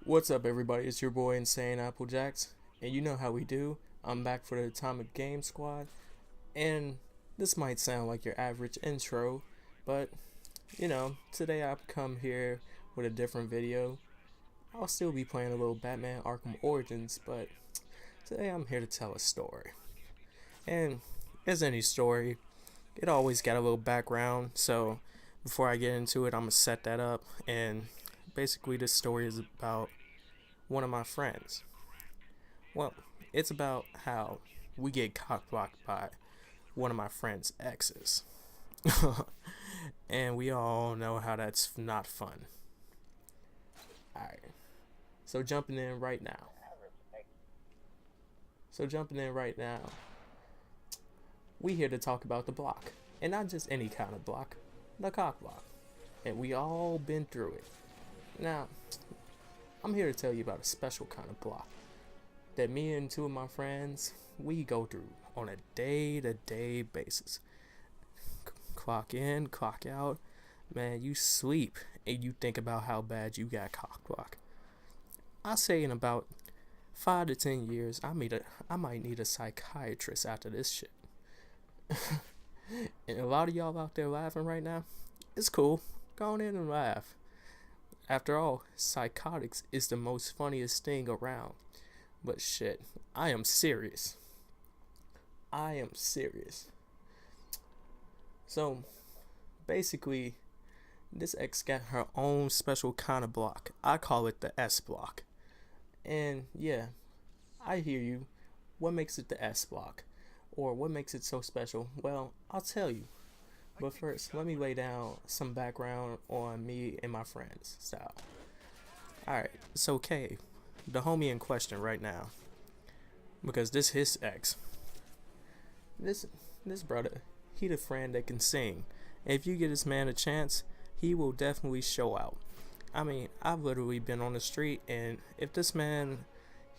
What's up, everybody? It's your boy Insane Applejacks, and you know how we do. I'm back for the Atomic Game Squad, and this might sound like your average intro, but today I've come here with a different video. I'll still be playing a little Batman Arkham Origins, but today I'm here to tell a story. And as any story, it always got a little background, so before I get into it, I'm gonna set that up. And basically, this story is about one of my friends. Well, it's about how we get cockblocked by one of my friend's exes. And we all know how that's not fun. Alright, so jumping in right now. We here to talk about the block. And not just any kind of block, the cock block. And we all been through it. Now, I'm here to tell you about a special kind of block that me and two of my friends, we go through on a day-to-day basis. Clock in, clock out. Man, you sleep and you think about how bad you got cock block. I say in about 5 to 10 years, I might need a psychiatrist after this shit. And a lot of y'all out there laughing right now, it's cool. Go on in and laugh. After all, psychotics is the most funniest thing around. But shit, I am serious. So, basically, this ex got her own special kind of block. I call it the S block. And yeah, I hear you. What makes it the S block? Or what makes it so special? Well, I'll tell you. But first, let me lay down some background on me and my friends style. Alright, so Kay, the homie in question right now, because this his ex. This brother, he the friend that can sing. If you get this man a chance, he will definitely show out. I mean, I've literally been on the street, and if this man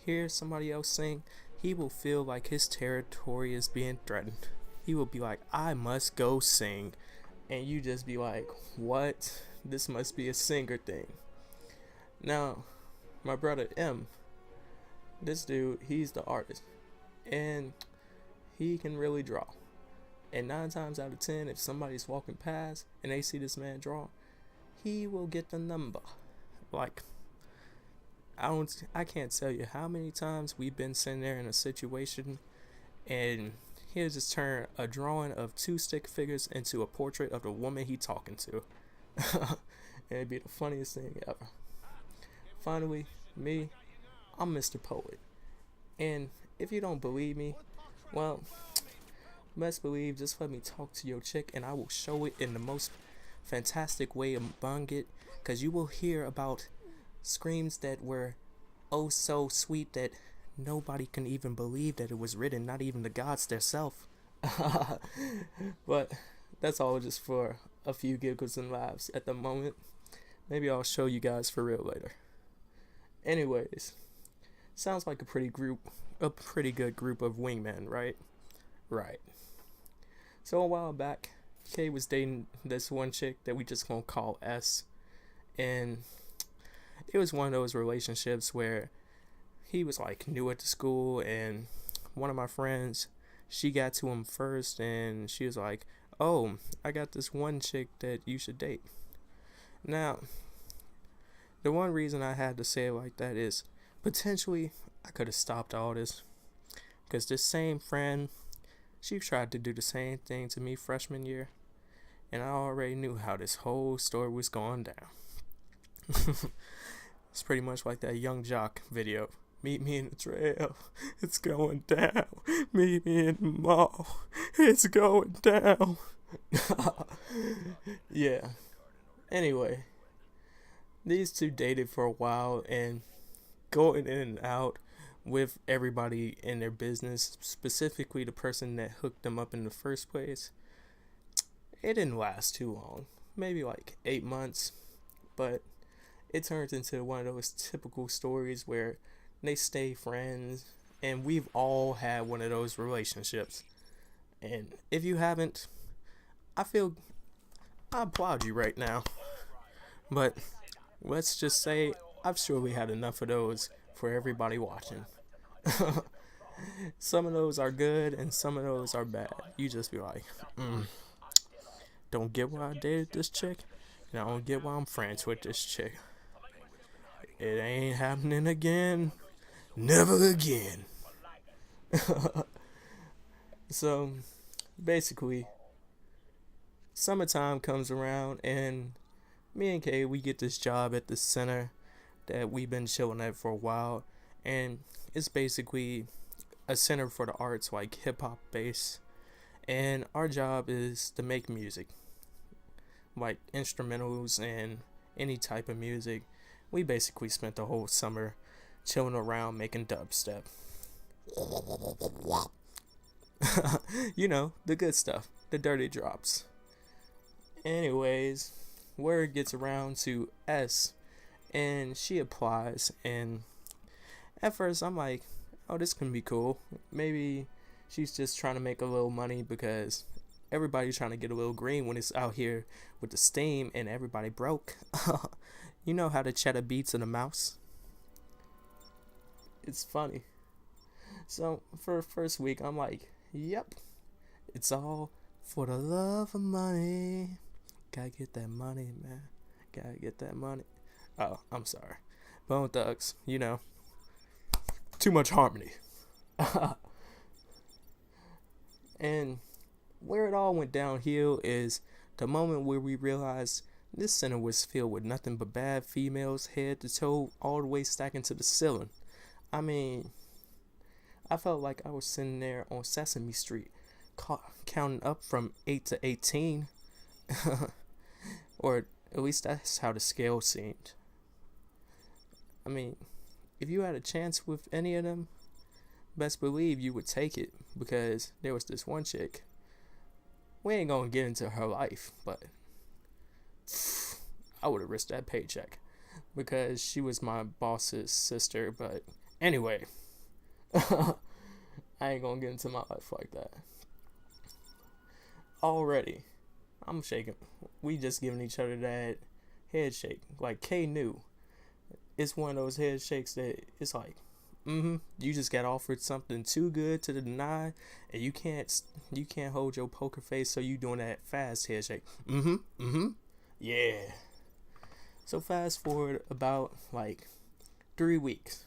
hears somebody else sing, he will feel like his territory is being threatened. He will be like, I must go sing. And you just be like, what? This must be a singer thing. Now, my brother M, this dude, he's the artist. And he can really draw. And 9 times out of 10, if somebody's walking past and they see this man draw, he will get the number. Like, I can't tell you how many times we've been sitting there in a situation and he'll just turn a drawing of 2 stick figures into a portrait of the woman he talking to. And it'd be the funniest thing ever. Finally, me, I'm Mr. Poet. And if you don't believe me, well, best believe, just let me talk to your chick and I will show it in the most fantastic way among it. Because you will hear about screams that were oh so sweet that nobody can even believe that it was written, not even the gods themselves. But that's all just for a few giggles and laughs at the moment. Maybe I'll show you guys for real later. Anyways, sounds like a pretty good group of wingmen, right? Right. So a while back, Kay was dating this one chick that we just gonna call S, and it was one of those relationships where he was like new at the school, and one of my friends, she got to him first, and she was like, oh, I got this one chick that you should date. Now, the one reason I had to say it like that is potentially I could have stopped all this, because this same friend, she tried to do the same thing to me freshman year, and I already knew how this whole story was going down. It's pretty much like that Young Jock video. Meet me in the trail, it's going down. Meet me in the mall, it's going down. Yeah. Anyway, these two dated for a while and going in and out with everybody in their business, specifically the person that hooked them up in the first place. It didn't last too long, maybe like 8 months, but it turns into one of those typical stories where they stay friends, and we've all had one of those relationships. And if you haven't, I applaud you right now. But let's just say I've surely had enough of those for everybody watching. Some of those are good and some of those are bad. You just be like, don't get why I dated this chick, and I don't get why I'm friends with this chick. It ain't happening again. Never again. So, basically, summertime comes around, and me and Kay, we get this job at the center that we've been chilling at for a while, and it's basically a center for the arts, like hip hop bass, and our job is to make music, like instrumentals and any type of music. We basically spent the whole summer chilling around making dubstep. You know, the good stuff, the dirty drops. Anyways, word gets around to S, and she applies, and at first I'm like, oh, this can be cool. Maybe she's just trying to make a little money, because everybody's trying to get a little green when it's out here with the steam and everybody broke. You know how the cheddar beats in a mouse? It's funny. So for the first week, I'm like, yep, it's all for the love of money. Gotta get that money, man. Gotta get that money. Oh, I'm sorry. Bone Thugs, you know. Too much harmony. And where it all went downhill is the moment where we realized this center was filled with nothing but bad females, head to toe, all the way stacking to the ceiling. I mean, I felt like I was sitting there on Sesame Street, counting up from 8 to 18. Or at least that's how the scale seemed. I mean, if you had a chance with any of them, best believe you would take it, because there was this one chick. We ain't gonna get into her life, but I would have risked that paycheck, because she was my boss's sister. But anyway, I ain't gonna get into my life like that. Already, I'm shaking. We just giving each other that head shake. Like Kay knew. It's one of those head shakes that it's like, you just got offered something too good to deny, and you can't hold your poker face, so you doing that fast head shake. Yeah. So fast forward about like 3 weeks.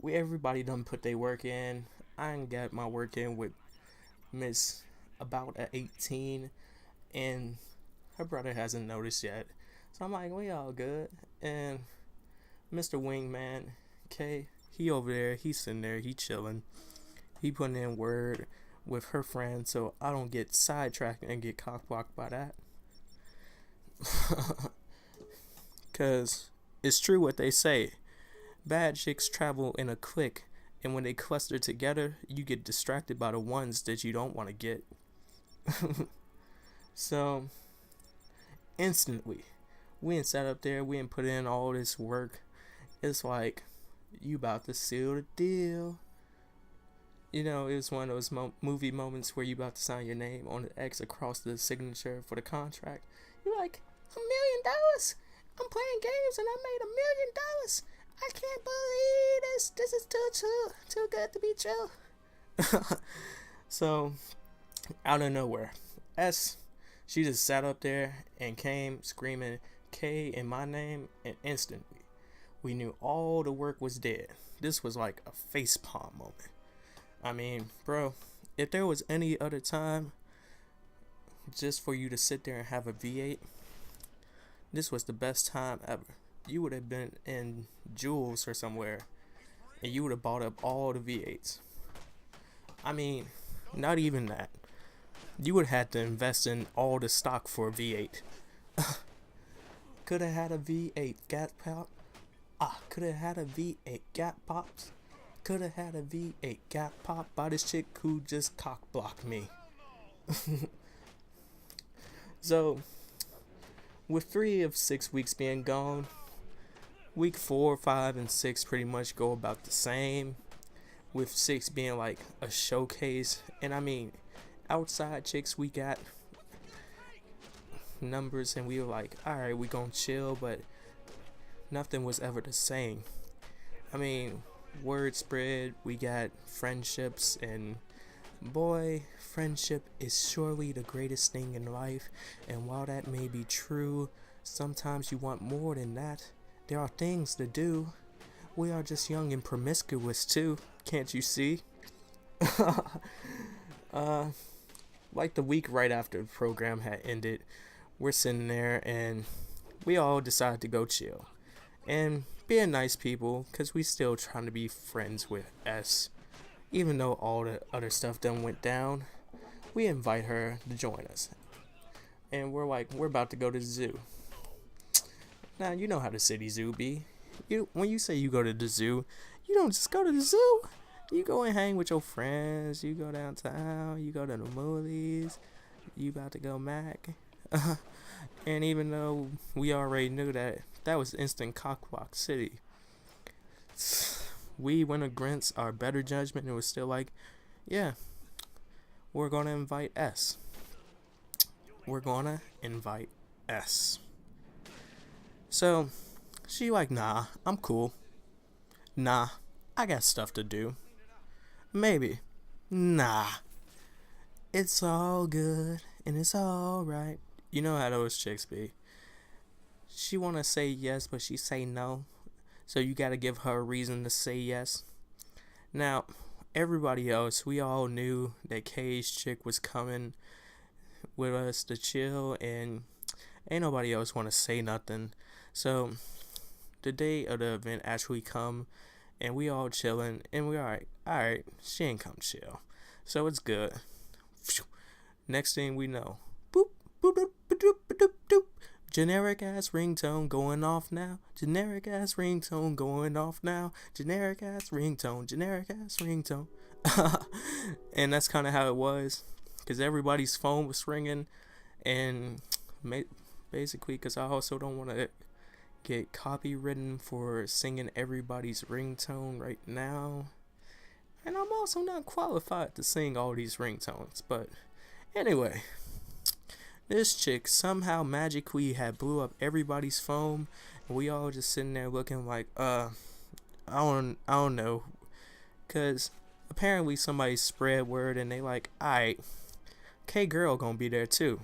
Everybody done put their work in. I ain't got my work in with Miss about at 18, and her brother hasn't noticed yet. So I'm like, we all good. And Mr. Wingman, K, he over there, he's sitting there, he chilling. He putting in word with her friend, so I don't get sidetracked and get cockblocked by that. Cause it's true what they say. Bad chicks travel in a clique, and when they cluster together, you get distracted by the ones that you don't want to get. So, instantly, we ain't sat up there, we ain't put in all this work. It's like, you about to seal the deal. You know, it was one of those movie moments where you about to sign your name on the X across the signature for the contract. You're like, $1 million? I'm playing games and I made $1 million. I can't believe this. This is too good to be true. So, out of nowhere, S, she just sat up there and came screaming K in my name, and instantly, we knew all the work was dead. This was like a facepalm moment. I mean, bro, if there was any other time just for you to sit there and have a V8, this was the best time ever. You would have been in Jewels or somewhere, and you would have bought up all the V8s. I mean, not even that. You would have had to invest in all the stock for a V8. Could have had a V8 gas pop. Could have had a V8 gas pops. Could have had a V8 gas pop by this chick who just cock blocked me. So, with 3 of 6 weeks being gone, week 4, 5, and 6 pretty much go about the same, with 6 being like a showcase. And I mean, outside chicks, we got numbers, and we were like, alright, we gonna chill, but nothing was ever the same. I mean, word spread, we got friendships, and boy, friendship is surely the greatest thing in life. And while that may be true, sometimes you want more than that. There are things to do. We are just young and promiscuous too, can't you see? uh, like the week right after the program had ended, we're sitting there and we all decided to go chill and being nice people, because we still trying to be friends with S. Even though all the other stuff done went down, we invite her to join us. And we're like, we're about to go to the zoo. Now, you know how the city zoo be. When you say you go to the zoo, you don't just go to the zoo. You go and hang with your friends. You go downtown. You go to the movies. You about to go Mac. And even though we already knew that was instant cockblock city, we went against our better judgment and was still like, yeah, we're gonna invite S. We're gonna invite S. So she like, nah, I'm cool. Nah, I got stuff to do. Maybe. Nah. It's all good and it's all right. You know how those chicks be. She wanna say yes, but she say no. So you gotta give her a reason to say yes. Now, everybody else, we all knew that Kay's chick was coming with us to chill, and ain't nobody else wanna say nothing. So the day of the event actually come, and we all chilling, and we alright, she ain't come chill. So it's good. Next thing we know, boop, boop, boop, boop, boop, boop. Generic ass ringtone going off now. Generic ass ringtone going off now. Generic ass ringtone. Generic ass ringtone. And that's kind of how it was, because everybody's phone was ringing, and basically, because I also don't want to get copywritten for singing everybody's ringtone right now, and I'm also not qualified to sing all these ringtones. But anyway, this chick somehow magically had blew up everybody's phone, and we all just sitting there looking like, I don't know, cause apparently somebody spread word and they like, alright, K girl gonna be there too.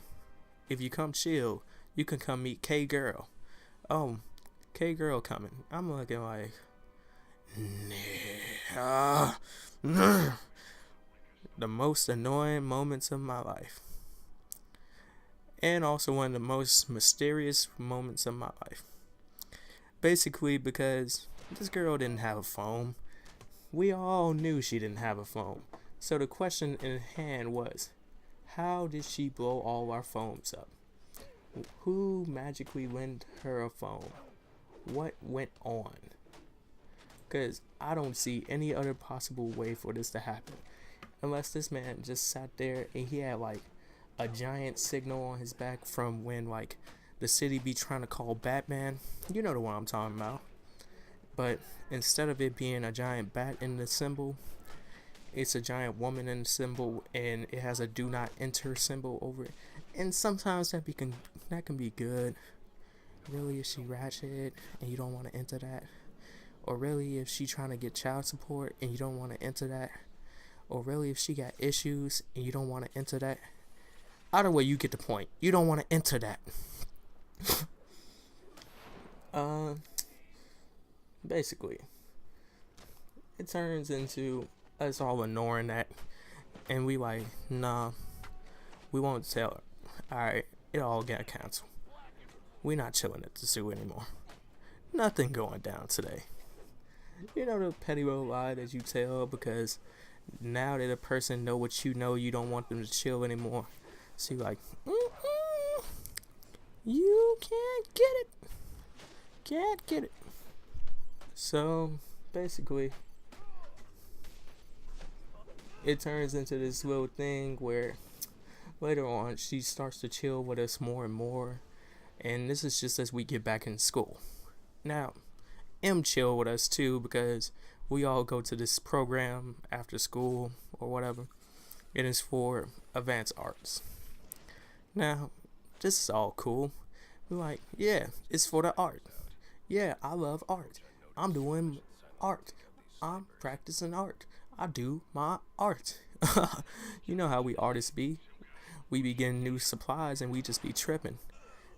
If you come chill, you can come meet K girl. Oh, K girl coming. I'm looking like, nah. The most annoying moments of my life. And also one of the most mysterious moments of my life. Basically because this girl didn't have a phone. We all knew she didn't have a phone. So the question in hand was, how did she blow all our phones up? Who magically lent her a phone? What went on? Because I don't see any other possible way for this to happen. Unless this man just sat there and he had like a giant signal on his back from when like the city be trying to call Batman. You know the one I'm talking about. But instead of it being a giant bat in the symbol, it's a giant woman in the symbol, and it has a do not enter symbol over it. And sometimes that can be good. Really, if she ratchet and you don't want to enter that, or really if she trying to get child support and you don't want to enter that, or really if she got issues and you don't want to enter that. Either way, you get the point. You don't want to enter that. Basically, it turns into us all ignoring that, and we like, nah, we won't tell her. Alright, it all got canceled. We not chilling at the zoo anymore. Nothing going down today. You know the petty little lie that you tell because now that a person know what you know, you don't want them to chill anymore. So you're like, you can't get it. Can't get it. So basically, it turns into this little thing where later on she starts to chill with us more and more, and this is just as we get back in school. Now, M chill with us too because we all go to this program after school or whatever. It is for advanced arts. Now, this is all cool. We're like, yeah, it's for the art. Yeah, I love art. I'm doing art. I'm practicing art. I do my art. You know how we artists be. We be getting new supplies and we just be tripping.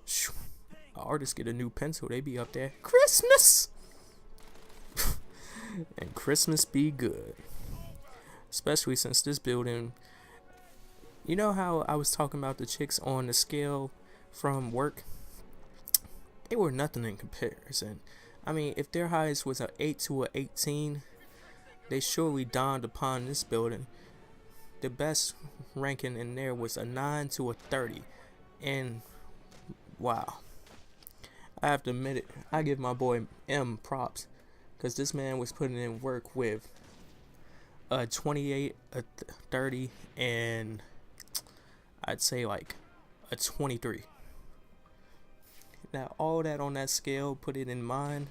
Shoo. Artists get a new pencil, they be up there. Christmas! And Christmas be good. Especially since this building. You know how I was talking about the chicks on the scale from work? They were nothing in comparison. I mean, if their highest was an 8 to an 18, they surely dawned upon this building. The best ranking in there was a 9 to a 30. And wow. I have to admit it, I give my boy M props. Because this man was putting in work with a 28, a 30, and I'd say like a 23. Now, all that on that scale, put it in mind,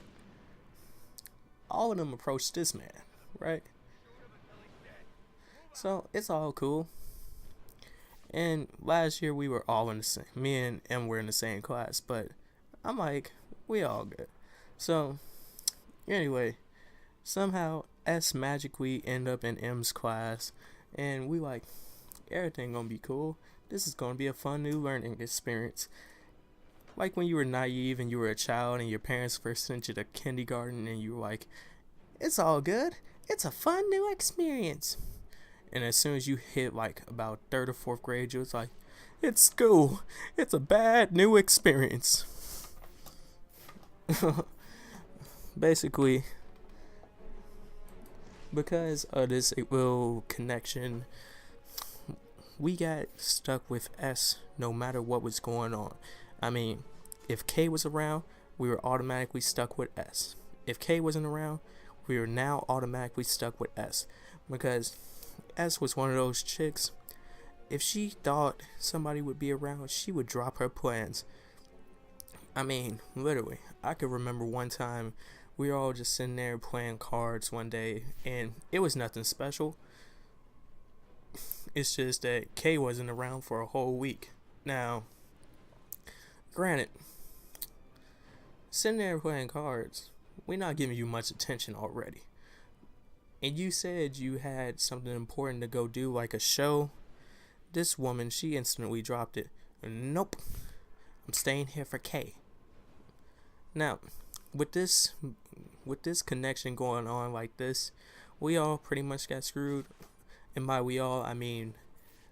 all of them approached this man, right? So, it's all cool. And last year, we were all in the same, me and M were in the same class, but I'm like, we all good. So, anyway, somehow S magically end up in M's class, and we like, everything gonna be cool. This is gonna be a fun new learning experience. Like when you were naive and you were a child and your parents first sent you to kindergarten and you were like, it's all good. It's a fun new experience. And as soon as you hit like about 3rd or 4th grade, you was like, it's school. It's a bad new experience. Basically, because of this little connection, we got stuck with S no matter what was going on. I mean, if K was around, we were automatically stuck with S. If K wasn't around, we were now automatically stuck with S. Because S was one of those chicks, if she thought somebody would be around, she would drop her plans. I mean, literally, I could remember one time we were all just sitting there playing cards one day, and it was nothing special. It's just that K wasn't around for a whole week. Now, granted, sitting there playing cards, we're not giving you much attention already. And you said you had something important to go do, like a show. This woman, she instantly dropped it. Nope, I'm staying here for K. Now, with this connection going on like this, we all pretty much got screwed. And by we all, I mean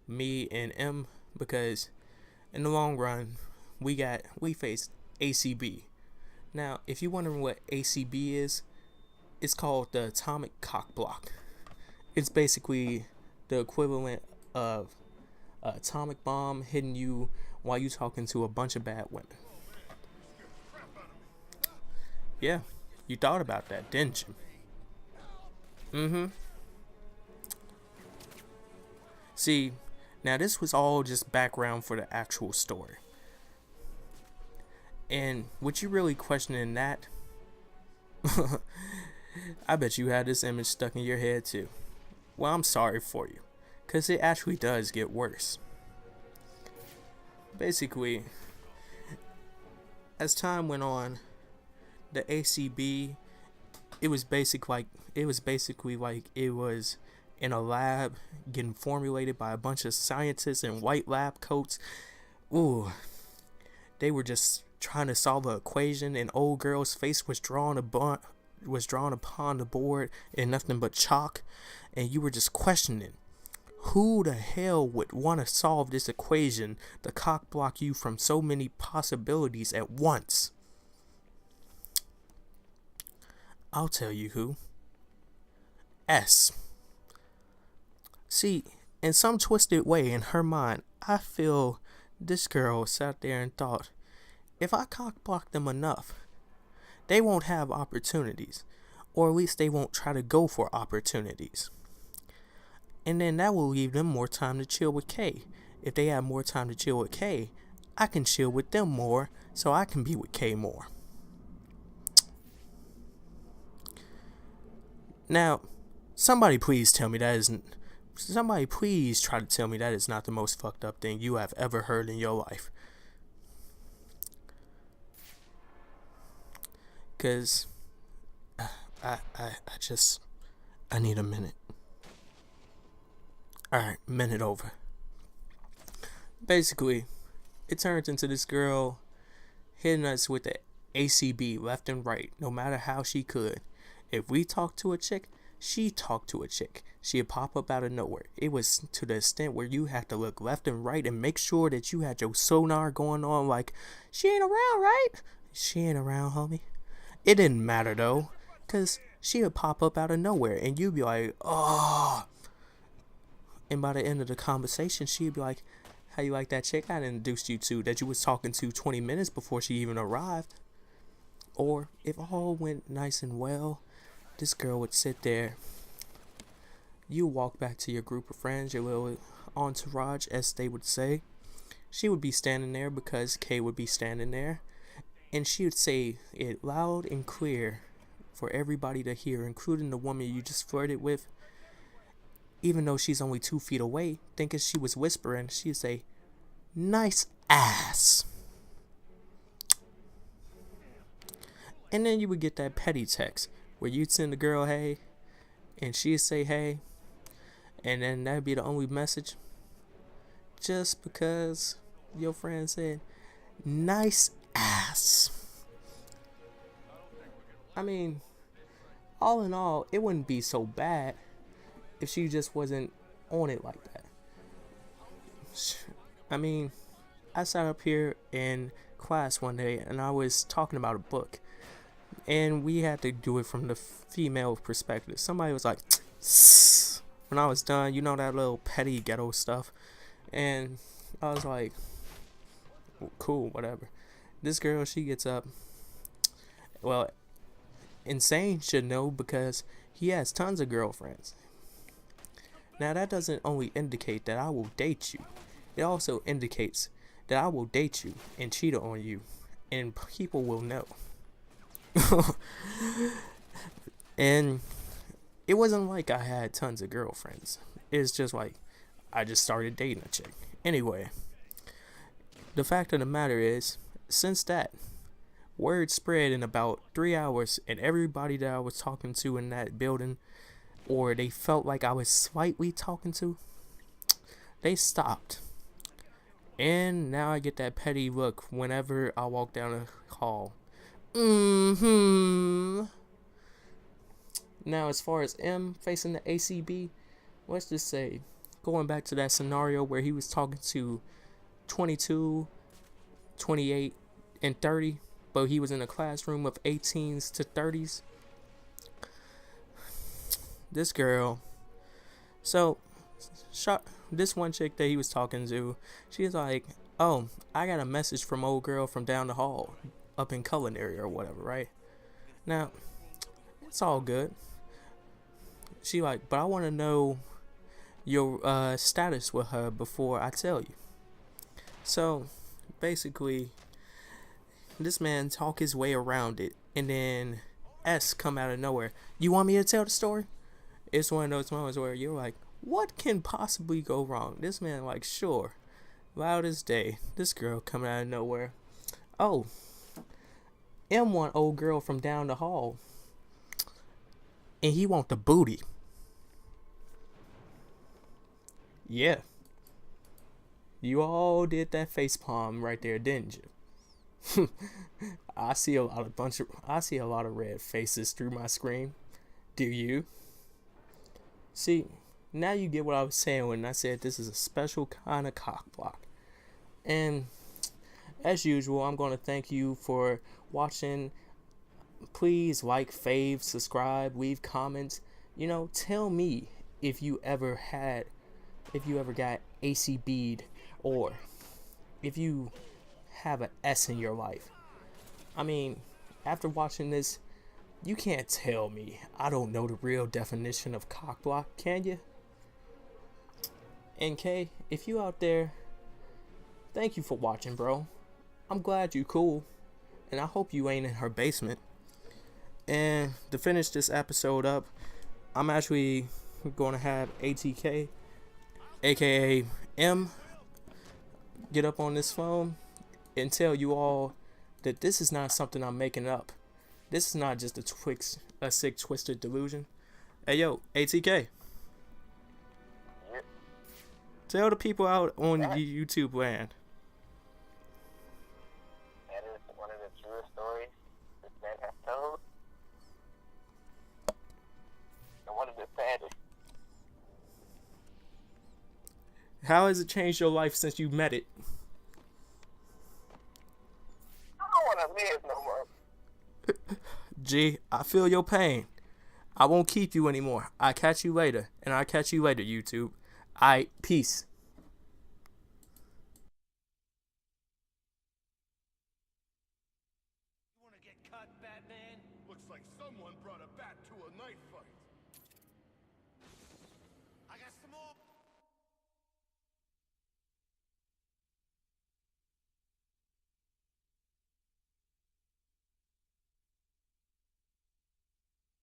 me and M, because in the long run, we faced ACB. Now, if you're wondering what ACB is, it's called the atomic cockblock. It's basically the equivalent of an atomic bomb hitting you while you talking to a bunch of bad women. Yeah, you thought about that, didn't you? See, now this was all just background for the actual story. And what you really questioning that? I bet you had this image stuck in your head too. Well, I'm sorry for you, because it actually does get worse. Basically, as time went on, the ACB, it was basically like it was in a lab getting formulated by a bunch of scientists in white lab coats. Ooh, they were just trying to solve an equation, and old girl's face was drawn upon the board in nothing but chalk, and you were just questioning, who the hell would want to solve this equation to cock block you from so many possibilities at once? I'll tell you who. S. See, in some twisted way in her mind, I feel this girl sat there and thought, if I cock block them enough, they won't have opportunities, or at least they won't try to go for opportunities. And then that will leave them more time to chill with K. If they have more time to chill with K, I can chill with them more, so I can be with K more. Now, somebody please try to tell me that is not the most fucked up thing you have ever heard in your life. because I just, I need a minute. Alright, minute over. Basically, it turns into this girl hitting us with the ACB left and right, no matter how she could. If we talked to a chick, she talked to a chick. She'd pop up out of nowhere. It was to the extent where you had to look left and right and make sure that you had your sonar going on like, she ain't around, right? She ain't around, homie. It didn't matter though, because she would pop up out of nowhere and you'd be like, oh. And by the end of the conversation, she'd be like, how you like that chick I introduced you to that you was talking to 20 minutes before she even arrived? Or if all went nice and well, this girl would sit there. You walk back to your group of friends, your little entourage, as they would say. She would be standing there because Kay would be standing there. And she would say it loud and clear for everybody to hear, including the woman you just flirted with. Even though she's only 2 feet away, thinking she was whispering, she'd say, nice ass. And then you would get that petty text where you'd send the girl hey, and she'd say hey, and then that'd be the only message. Just because your friend said, nice ass. I mean, all in all, it wouldn't be so bad if she just wasn't on it like that. I mean, I sat up here in class one day and I was talking about a book. And we had to do it from the female perspective. Somebody was like, Sss. When I was done, you know, that little petty ghetto stuff. And I was like, cool, whatever. This girl, she gets up. Well, Insane should know because he has tons of girlfriends. Now, that doesn't only indicate that I will date you. It also indicates that I will date you and cheat on you. And people will know. And it wasn't like I had tons of girlfriends. It's just like I just started dating a chick. Anyway, the fact of the matter is, since that, word spread in about 3 hours, and everybody that I was talking to in that building, or they felt like I was slightly talking to, they stopped. And now I get that petty look whenever I walk down the hall. Now, as far as M facing the ACB, let's just say, going back to that scenario where he was talking to 22, 28, and 30, but he was in a classroom of 18s to 30s. This girl, so, this one chick that he was talking to, she was like, oh, I got a message from old girl from down the hall, up in culinary or whatever, right? Now, it's all good. She like, but I want to know your status with her before I tell you. So, basically, this man talk his way around it, and then S come out of nowhere. You want me to tell the story? It's one of those moments where you're like, what can possibly go wrong? This man like, sure. Loud as day. This girl coming out of nowhere. Oh, M want old girl from down the hall, and he want the booty. Yeah. You all did that face palm right there, didn't you? I see a lot of red faces through my screen. Do you? See, now you get what I was saying when I said this is a special kind of cock block. And as usual, I'm going to thank you for watching. Please like, fave, subscribe, leave comments. You know, tell me if you ever got ACB'd, or if you have an S in your life. I mean, after watching this, you can't tell me I don't know the real definition of cockblock, can you? And K, if you out there, thank you for watching, bro. I'm glad you cool, and I hope you ain't in her basement. And to finish this episode up, I'm actually going to have ATK, aka M, get up on this phone and tell you all that this is not something I'm making up. This is not just a sick, twisted delusion. Hey, yo, ATK. Yep. Tell the people out on That, YouTube land. that is one of the truest stories this man has told, and one of the saddest. How has it changed your life since you met it? I don't want to live no more. G, I feel your pain. I won't keep you anymore. I'll catch you later, and I'll catch you later, YouTube. Peace.